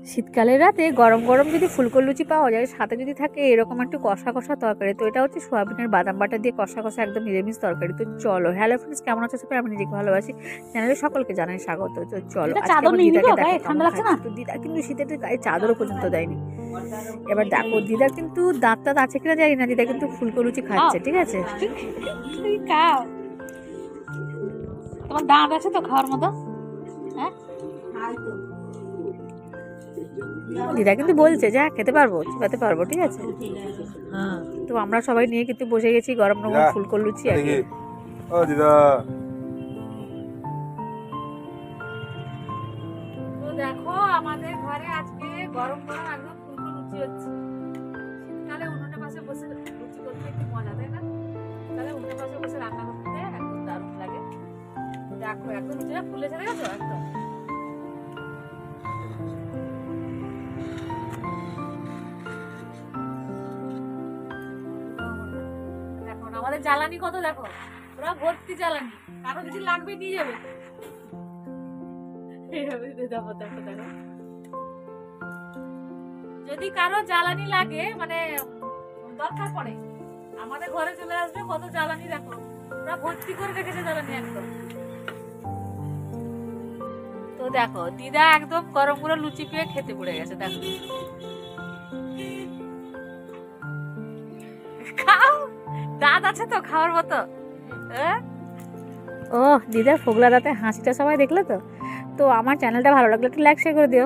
শীতকালের রাতে গরম গরম যদি ফুলকো লুচি পাওয়া যায়, সাথে যদি থাকে এরকম একটু কষা কষা তরকারি, তো এটা হচ্ছে সোয়াবিনের বাদাম বাটা দিয়ে কষা কষা একদম নিরামিষ তরকারি। তো চলো, হ্যালো ফ্রেন্ডস, কেমন আছো সবাই? আমি নিজেকে ভালোবাসি চ্যানেলে সকলকে জানাই স্বাগত। তো চলো, আজকে আমার দিদাকে দেখো, ঠান্ডা লাগছে না? তো দিদা কিন্তু শীতের গায়ে চাদরও পর্যন্ত দেয়নি। এবার দেখো দিদা কিন্তু দাঁত টাত আছে কিনা জানি না, দিদা কিন্তু ফুলকো লুচি খাচ্ছে, ঠিক আছে? তোমার দাঁত আছে তো খাওয়ার মতো? হ্যাঁ, দিদা কিন্তু বলছে যে খেতে পারবো, চিবাতে পারবো, ঠিক আছে? তো আমরা সবাই নিয়ে কিন্তু বসে গেছি গরম গরম ফুলকো লুচি। আর ও দিদা, তো দেখো আমাদের ঘরে আজকে গরম গরম একদম ফুলকো লুচি হচ্ছে। শীতকালে উনুনের পাশে বসে লুচি করতে একটু মজা, তাই না? শীতকালে উনুনের পাশে বসে রান্না করতে একদম দারুণ লাগে। দেখো একদম লুচিটা ফুলে ছেড়ে গেছো একদম। দেখো আমাদের জ্বালানি কত, দেখো পুরো ভর্তি জ্বালানি। কারো যদি লাগবে নিয়ে যাবে। যদি কারো জ্বালানি লাগে, মানে দরকার পড়ে, আমাদের ঘরে চলে আসবে। কত জ্বালানি দেখো, পুরো ভর্তি করে রেখেছে জ্বালানি একদম। তো দেখো দিদা একদম গরম গরম লুচি পেয়ে খেতে পড়ে গেছে। দেখো খাও, দাঁত আছে তো খাওয়ার মতো। ও দিদার ফোগলা দাঁতে হাসিটা সবাই দেখলে তো। তো আমার চ্যানেলটা ভালো লাগলে একটু লাইক শেয়ার করে দিও।